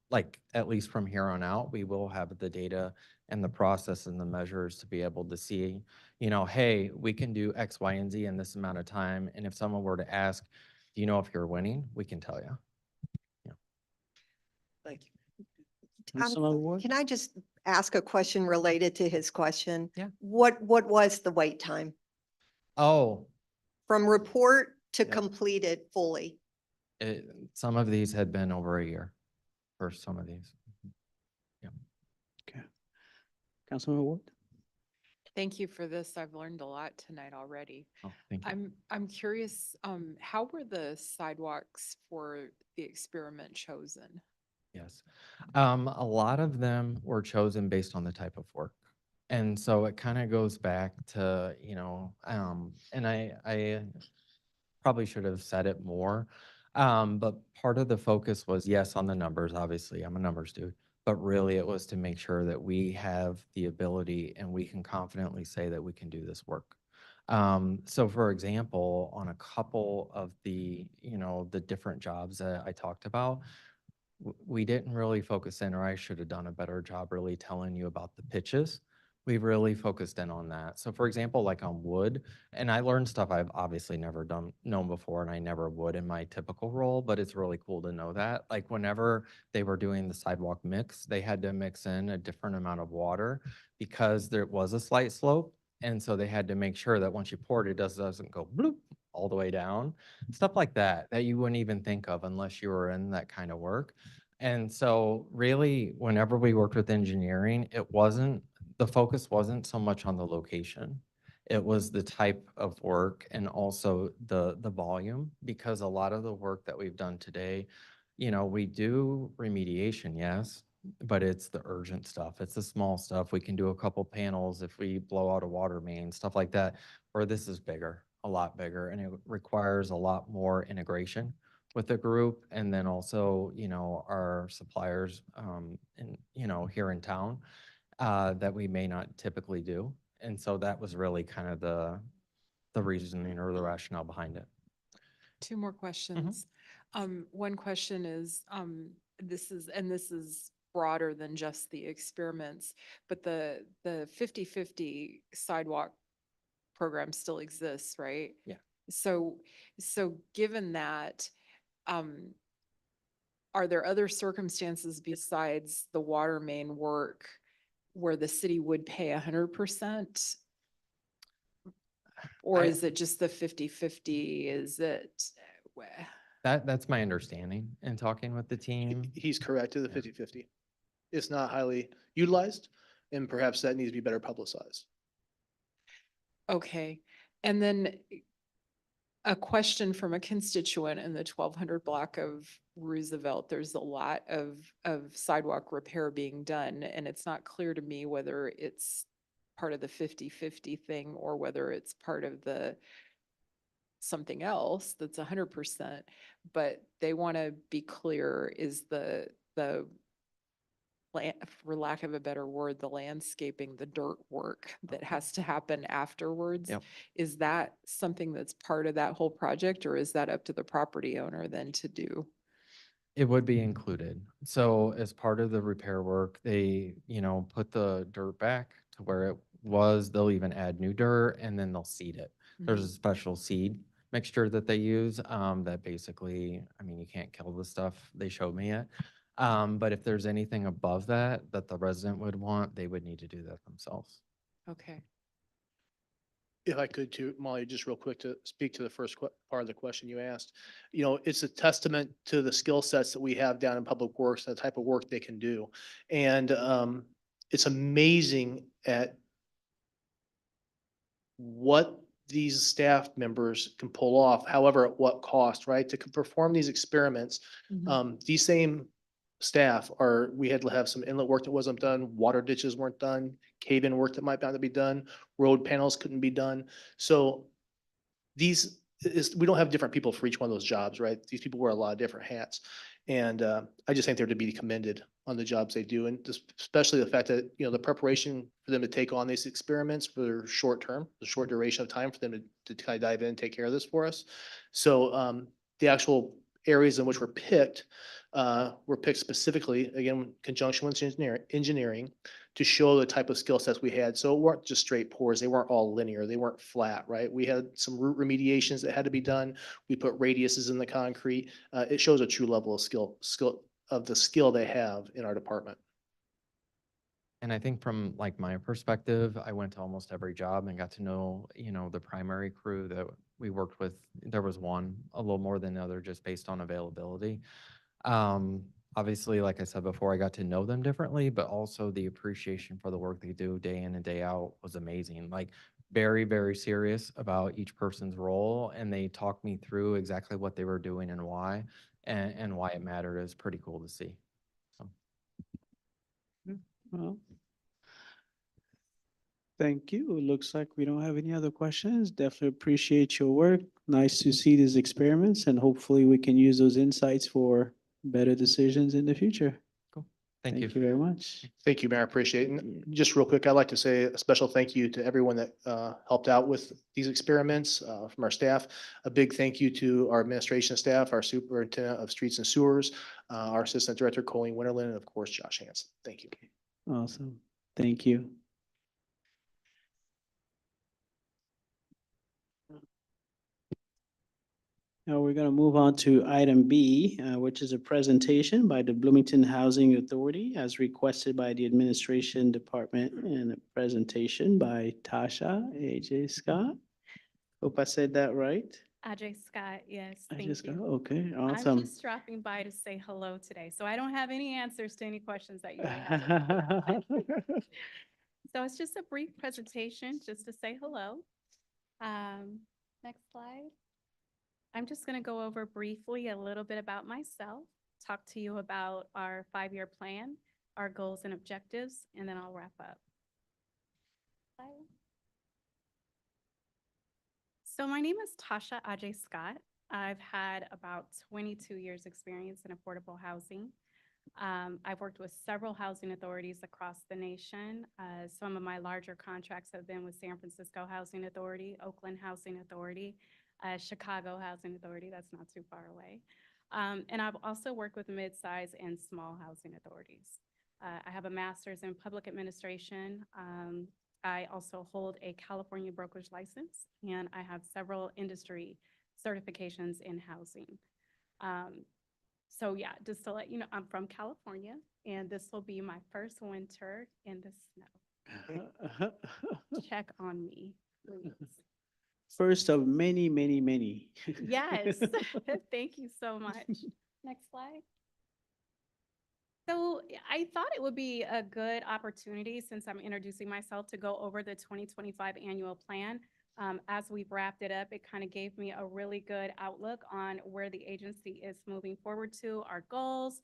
like at least from here on out, we will have the data and the process and the measures to be able to see, you know, hey, we can do X, Y, and Z in this amount of time. And if someone were to ask, do you know if you're winning? We can tell you. Thank you. Councilmember Ward. Can I just ask a question related to his question? Yeah. What was the wait time Oh, from report to Yeah. completed fully? some of these had been over a year for some of these. Councilmember Ward. Thank you for this. I've learned a lot tonight already. Oh, thank you. I'm curious, how were the sidewalks for the experiment chosen? Yes. A lot of them were chosen based on the type of work. And so it kind of goes back to, you know, and I probably should have said it more. But part of the focus was, yes, on the numbers, obviously, I'm a numbers dude, but really it was to make sure that we have the ability and we can confidently say that we can do this work. So for example, on a couple of the, you know, the different jobs that I talked about, we didn't really focus in, or I should have done a better job really telling you about the pitches. We've really focused in on that. So for example, like on wood, and I learned stuff I've obviously never known before, and I never would in my typical role, but it's really cool to know that. Like whenever they were doing the sidewalk mix, they had to mix in a different amount of water because there was a slight slope. And so they had to make sure that once you pour it, it doesn't go bloop all the way down. Stuff like that, that you wouldn't even think of unless you were in that kind of work. And so really, whenever we worked with engineering, the focus wasn't so much on the location. It was the type of work and also the volume, because a lot of the work that we've done today, you know, we do remediation, yes, but it's the urgent stuff. It's the small stuff. We can do a couple panels if we blow out a water main, stuff like that, or this is bigger, a lot bigger, and it requires a lot more integration with the group. And then also, our suppliers, here in town, that we may not typically do. And so that was really kind of the reasoning or the rationale behind it. Two more questions. One question is, this is broader than just the experiments, but the 50/50 sidewalk program still exists, right? Yeah. So given that, are there other circumstances besides the water main work where the city would pay 100%? Or I- is it just the 50/50? Is it? That's my understanding in talking with the team. He's correct to the Yeah. 50/50. It's not highly utilized, and perhaps that needs to be better publicized. Okay, and then a question from a constituent in the 1200 block of Roosevelt. There's a lot of sidewalk repair being done, and it's not clear to me whether it's part of the 50/50 thing or whether it's part of the something else that's 100%. But they want to be clear, is the for lack of a better word, the landscaping, the dirt work that has to happen afterwards. Yep. Is that something that's part of that whole project, or is that up to the property owner then to do? It would be included. So as part of the repair work, they, put the dirt back to where it was. They'll even add new dirt and then they'll seed it. There's a special seed mixture that they use, that basically, you can't kill the stuff. They showed me it. But if there's anything above that the resident would want, they would need to do that themselves. Okay. If I could too, Molly, just real quick to speak to the first part of the question you asked. It's a testament to the skill sets that we have down in Public Works, and the type of work they can do. And it's amazing at what these staff members can pull off, however, at what cost, right? To perform these experiments, these same staff we had to have some inlet work that wasn't done, water ditches weren't done, cave-in work that might not be done, road panels couldn't be done. So we don't have different people for each one of those jobs, right? These people wear a lot of different hats. And I just think they're to be commended on the jobs they do, and especially the fact that, the preparation for them to take on these experiments for short term, the short duration of time for them to kind of dive in and take care of this for us. So the actual areas in which were picked specifically, again, in conjunction with engineering to show the type of skill sets we had. So it weren't just straight pours. They weren't all linear. They weren't flat, right? We had some root remediations that had to be done. We put radiuses in the concrete. It shows a true level of skill they have in our department. And I think from my perspective, I went to almost every job and got to know, the primary crew that we worked with. There was one a little more than the other just based on availability. Obviously, like I said before, I got to know them differently, but also the appreciation for the work they do day in and day out was amazing. Very, very serious about each person's role. And they talked me through exactly what they were doing and why, and why it mattered. It was pretty cool to see. Well, thank you. It looks like we don't have any other questions. Definitely appreciate your work. Nice to see these experiments, and hopefully we can use those insights for better decisions in the future. Cool. Thank you. Very much. Thank you, Mayor. Appreciate it. And just real quick, I'd like to say a special thank you to everyone that helped out with these experiments from our staff. A big thank you to our administration staff, our superintendent of streets and sewers, our assistant director, Colleen Winterland, and of course, Josh Hanson. Thank you. Awesome. Thank you. Now we're going to move on to item B, which is a presentation by the Bloomington Housing Authority as requested by the Administration Department, and a presentation by Tasha A.J. Scott. Hope I said that right. Ajay Scott, yes, I thank just got, you. okay, I'm awesome. just dropping by to say hello today, so I don't have any answers to any questions that you might have. So it's just a brief presentation, just to say hello. Next slide. I'm just going to go over briefly a little bit about myself, talk to you about our 5-year plan, our goals and objectives, and then I'll wrap up. So my name is Tasha Ajay Scott. I've had about 22 years' experience in affordable housing. I've worked with several housing authorities across the nation. Some of my larger contracts have been with San Francisco Housing Authority, Oakland Housing Authority, Chicago Housing Authority, that's not too far away. And I've also worked with mid-size and small housing authorities. I have a master's in public administration. I also hold a California brokerage license, and I have several industry certifications in housing. So yeah, just to let you know, I'm from California, and this will be my first winter in the snow. Check on me, please. First of many, many, many. Yes, thank you so much. Next slide. So I thought it would be a good opportunity, since I'm introducing myself, to go over the 2025 annual plan. As we've wrapped it up, it kind of gave me a really good outlook on where the agency is moving forward to, our goals,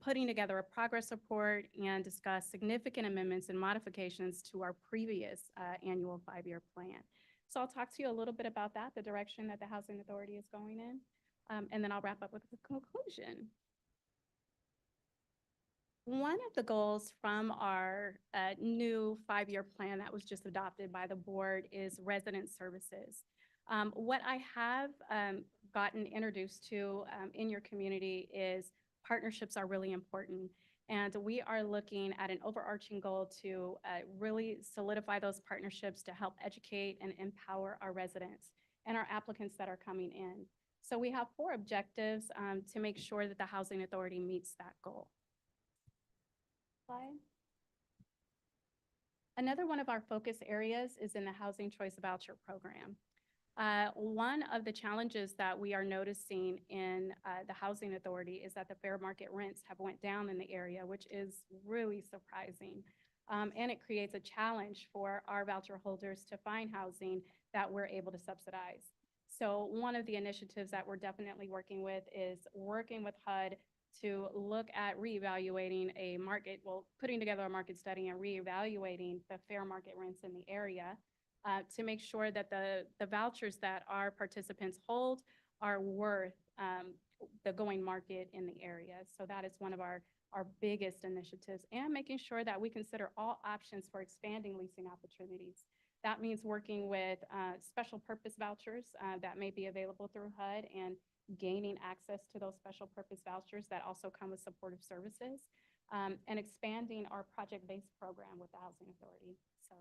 putting together a progress report, and discuss significant amendments and modifications to our previous annual 5-year plan. So I'll talk to you a little bit about that, the direction that the Housing Authority is going in, and then I'll wrap up with the conclusion. One of the goals from our new 5-year plan that was just adopted by the board is resident services. What I have gotten introduced to in your community is partnerships are really important. And we are looking at an overarching goal to really solidify those partnerships to help educate and empower our residents and our applicants that are coming in. So we have 4 objectives to make sure that the Housing Authority meets that goal. Slide. Another one of our focus areas is in the Housing Choice Voucher Program. One of the challenges that we are noticing in the Housing Authority is that the fair market rents have went down in the area, which is really surprising. And it creates a challenge for our voucher holders to find housing that we're able to subsidize. So one of the initiatives that we're definitely working with is working with HUD to look at reevaluating a market, well, putting together a market study and reevaluating the fair market rents in the area to make sure that the vouchers that our participants hold are worth the going market in the area. So that is one of our biggest initiatives, and making sure that we consider all options for expanding leasing opportunities. That means working with special purpose vouchers that may be available through HUD, and gaining access to those special purpose vouchers that also come with supportive services, and expanding our project-based program with the Housing Authority. So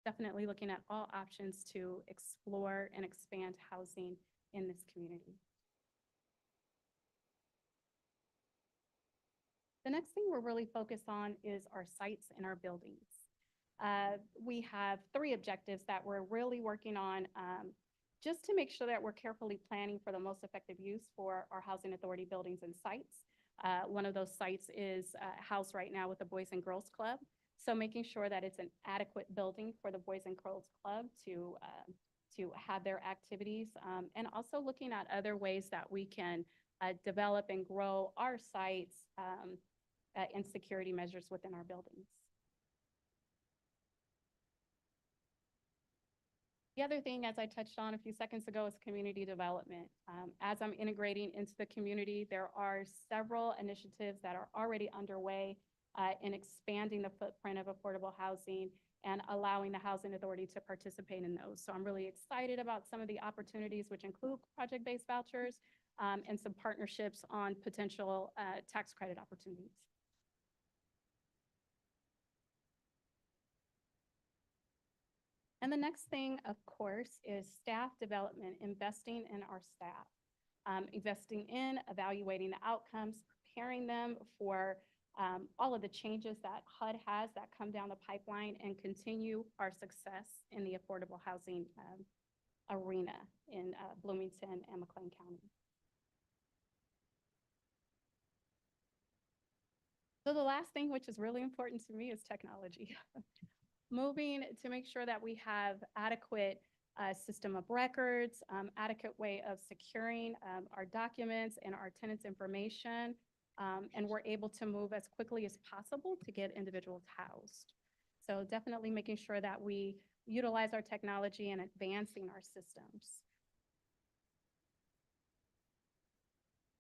definitely looking at all options to explore and expand housing in this community. The next thing we're really focused on is our sites and our buildings. We have 3 objectives that we're really working on just to make sure that we're carefully planning for the most effective use for our Housing Authority buildings and sites. One of those sites is housed right now with the Boys and Girls Club. So making sure that it's an adequate building for the Boys and Girls Club to have their activities, and also looking at other ways that we can develop and grow our sites and security measures within our buildings. The other thing, as I touched on a few seconds ago, is community development. As I'm integrating into the community, there are several initiatives that are already underway in expanding the footprint of affordable housing and allowing the Housing Authority to participate in those. So I'm really excited about some of the opportunities, which include project-based vouchers and some partnerships on potential tax credit opportunities. And the next thing, of course, is staff development, investing in our staff, investing in, evaluating the outcomes, preparing them for all of the changes that HUD has that come down the pipeline, and continue our success in the affordable housing arena in Bloomington and McLean County. So the last thing, which is really important to me, is technology. Moving to make sure that we have adequate system of records, adequate way of securing our documents and our tenants' information, and we're able to move as quickly as possible to get individuals housed. So definitely making sure that we utilize our technology and advancing our systems.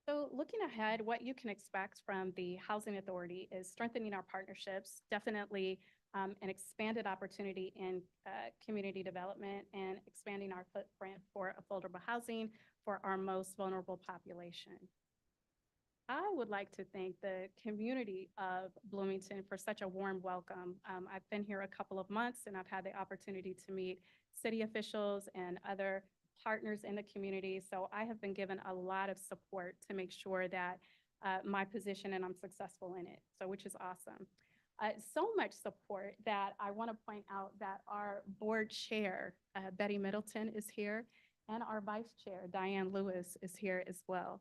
So looking ahead, what you can expect from the Housing Authority is strengthening our partnerships, definitely an expanded opportunity in community development and expanding our footprint for affordable housing for our most vulnerable population. I would like to thank the community of Bloomington for such a warm welcome. I've been here a couple of months and I've had the opportunity to meet city officials and other partners in the community. So I have been given a lot of support to make sure that my position and I'm successful in it, so which is awesome. So much support that I want to point out that our board chair, Betty Middleton, is here, and our vice chair, Diane Lewis, is here as well.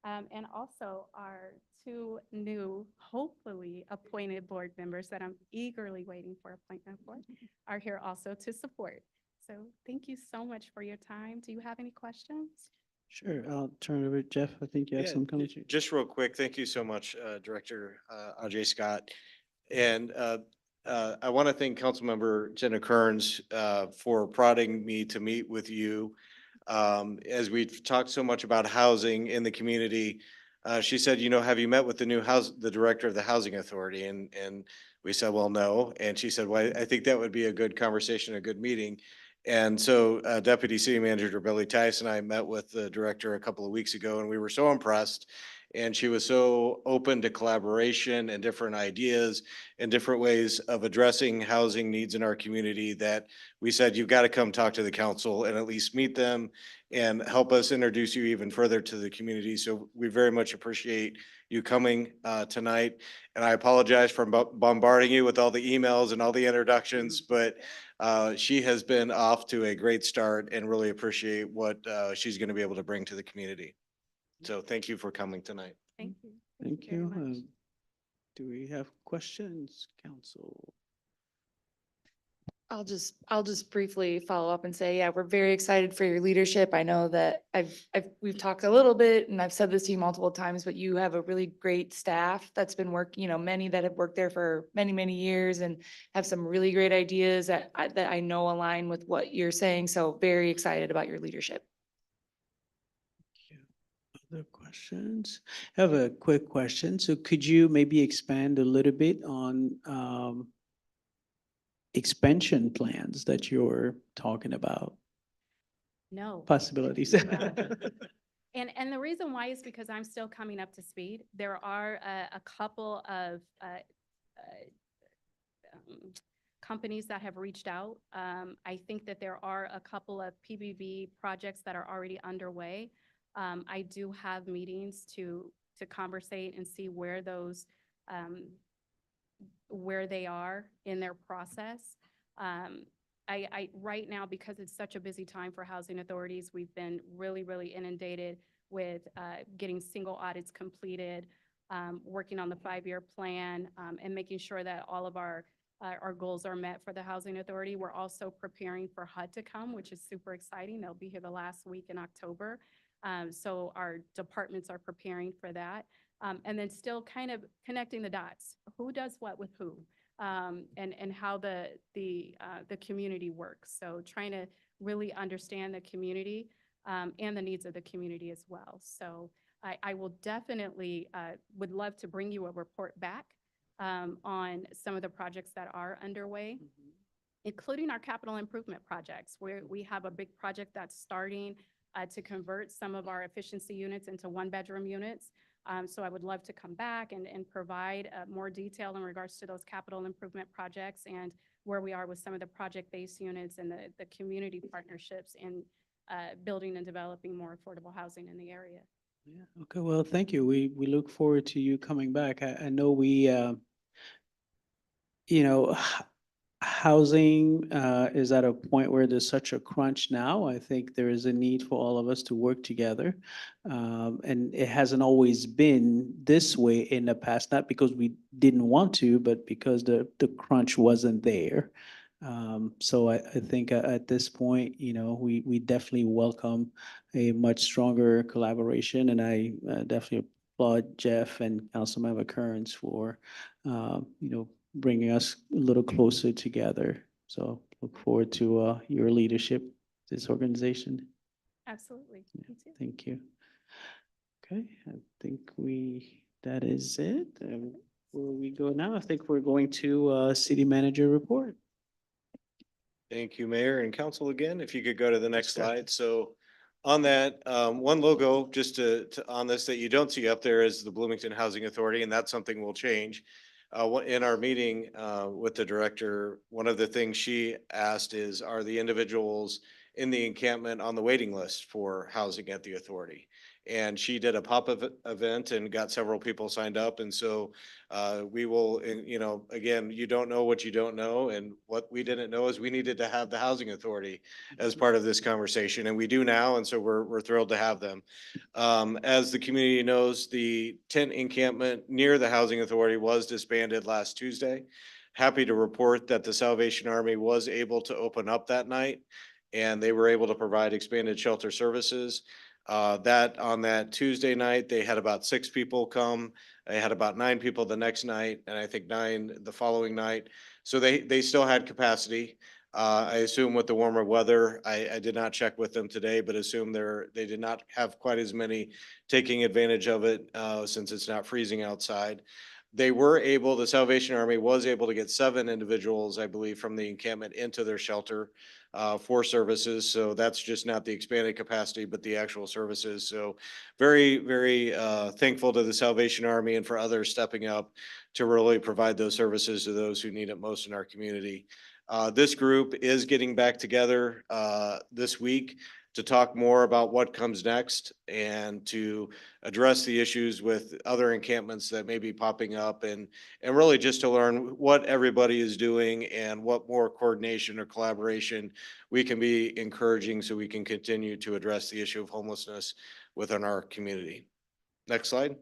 And also our two new, hopefully appointed board members that I'm eagerly waiting for appointment for are here also to support. So thank you so much for your time. Do you have any questions? Sure, I'll turn it over to Jeff. I think you have Yeah, some comments. Just real quick, thank you so much, Director Ajay Scott. And I want to thank Councilmember Jenna Kearns for prodding me to meet with you. As we've talked so much about housing in the community, she said, you know, have you met with the director of the Housing Authority? And we said, well, no. And she said, well, I think that would be a good conversation, a good meeting. And so Deputy City Manager Billy Tice and I met with the director a couple of weeks ago, and we were so impressed. And she was so open to collaboration and different ideas and different ways of addressing housing needs in our community that we said, you've got to come talk to the council and at least meet them and help us introduce you even further to the community. So we very much appreciate you coming tonight. And I apologize for bombarding you with all the emails and all the introductions, but she has been off to a great start and really appreciate what she's going to be able to bring to the community. So thank you for coming tonight. Thank you. Thank very you. much. Do we have questions, council? I'll just briefly follow up and say, yeah, we're very excited for your leadership. I know that we've talked a little bit and I've said this to you multiple times, but you have a really great staff that's been working, you know, many that have worked there for many, many years and have some really great ideas that I know align with what you're saying. So very excited about your leadership. Other questions? I have a quick question. So could you maybe expand a little bit on expansion plans that you're talking about? No. Possibilities. And the reason why is because I'm still coming up to speed. There are a couple of companies that have reached out. I think that there are a couple of PBB projects that are already underway. I do have meetings to conversate and see where those, where they are in their process. Right now, because it's such a busy time for housing authorities, we've been really, really inundated with getting single audits completed, working on the 5-year plan, and making sure that all of our goals are met for the housing authority. We're also preparing for HUD to come, which is super exciting. They'll be here the last week in October. So our departments are preparing for that. And then still kind of connecting the dots. Who does what with who? And how the community works. So trying to really understand the community and the needs of the community as well. So I will definitely would love to bring you a report back on some of the projects that are underway, including our capital improvement projects, where we have a big project that's starting to convert some of our efficiency units into 1-bedroom units. So I would love to come back and provide more detail in regards to those capital improvement projects and where we are with some of the project-based units and the community partnerships in building and developing more affordable housing in the area. Yeah, okay, well, thank you. We look forward to you coming back. I know we, you know, housing is at a point where there's such a crunch now. I think there is a need for all of us to work together. And it hasn't always been this way in the past, not because we didn't want to, but because the crunch wasn't there. So I think at this point, you know, we definitely welcome a much stronger collaboration, and I definitely applaud Jeff and Councilmember Kearns for, you know, bringing us a little closer together. So look forward to your leadership, this organization. Absolutely. Me too. Thank you. Okay, I think that is it. Where we go now, I think we're going to city manager report. Thank you, Mayor and Council again. If you could go to the next slide. So on that, one logo, just on this that you don't see up there is the Bloomington Housing Authority, and that's something we'll change. In our meeting, with the director, one of the things she asked is, are the individuals in the encampment on the waiting list for housing at the authority? And she did a pop-up event and got several people signed up. And so we will, and again, you don't know what you don't know. And what we didn't know is we needed to have the housing authority as part of this conversation. And we do now. And so we're thrilled to have them. As the community knows, the tent encampment near the housing authority was disbanded last Tuesday. Happy to report that the Salvation Army was able to open up that night, and they were able to provide expanded shelter services. That on that Tuesday night, they had about 6 people come. They had about 9 people the next night, and I think 9 the following night. So they still had capacity. I assume with the warmer weather, I did not check with them today, but assume they did not have quite as many taking advantage of it, since it's not freezing outside. The Salvation Army was able to get 7 individuals, I believe, from the encampment into their shelter for services. So that's just not the expanded capacity, but the actual services. So very, very thankful to the Salvation Army and for others stepping up to really provide those services to those who need it most in our community. This group is getting back together this week to talk more about what comes next and to address the issues with other encampments that may be popping up, and really just to learn what everybody is doing and what more coordination or collaboration we can be encouraging so we can continue to address the issue of homelessness within our community. Next slide.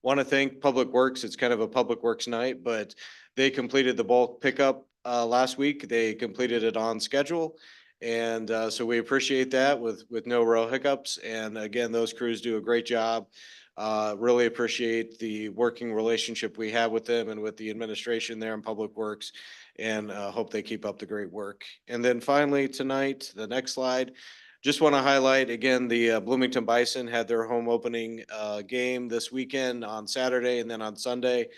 Want to thank Public Works. It's kind of a Public Works night, but they completed the bulk pickup last week. They completed it on schedule. And so we appreciate that with no real hiccups. And again, those crews do a great job. Really appreciate the working relationship we have with them and with the administration there in Public Works, and hope they keep up the great work. And then finally tonight, the next slide, just want to highlight again, the Bloomington Bison had their home opening game this weekend on Saturday and then on Sunday.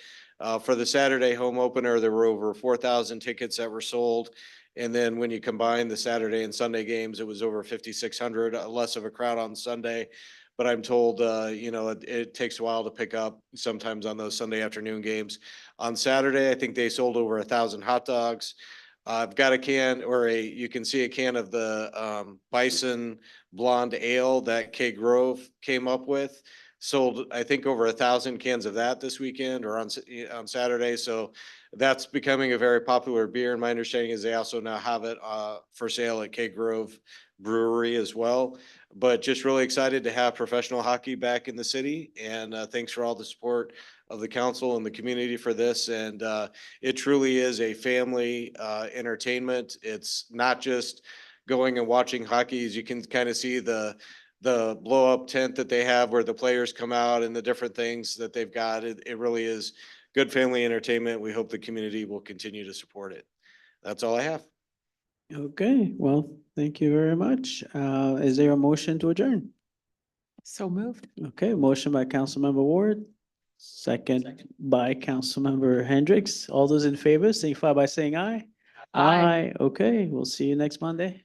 For the Saturday home opener, there were over 4,000 tickets that were sold. And then when you combine the Saturday and Sunday games, it was over 5,600, less of a crowd on Sunday. But I'm told, it takes a while to pick up sometimes on those Sunday afternoon games. On Saturday, I think they sold over 1,000 hot dogs. I've got a can, you can see a can of the Bison Blonde Ale that K Grove came up with. Sold, I think, over 1,000 cans of that this weekend or on Saturday. So that's becoming a very popular beer. And my understanding is they also now have it for sale at K Grove Brewery as well. But just really excited to have professional hockey back in the city. And thanks for all the support of the council and the community for this. And it truly is a family entertainment. It's not just going and watching hockey. As you can kind of see the blow up tent that they have where the players come out and the different things that they've got. It really is good family entertainment. We hope the community will continue to support it. That's all I have. Okay, well, thank you very much. Is there a motion to adjourn? So moved. Okay, motion by Councilmember Ward, second by Councilmember Hendricks. All those in favor, signify by saying aye. Aye. Okay, we'll see you next Monday.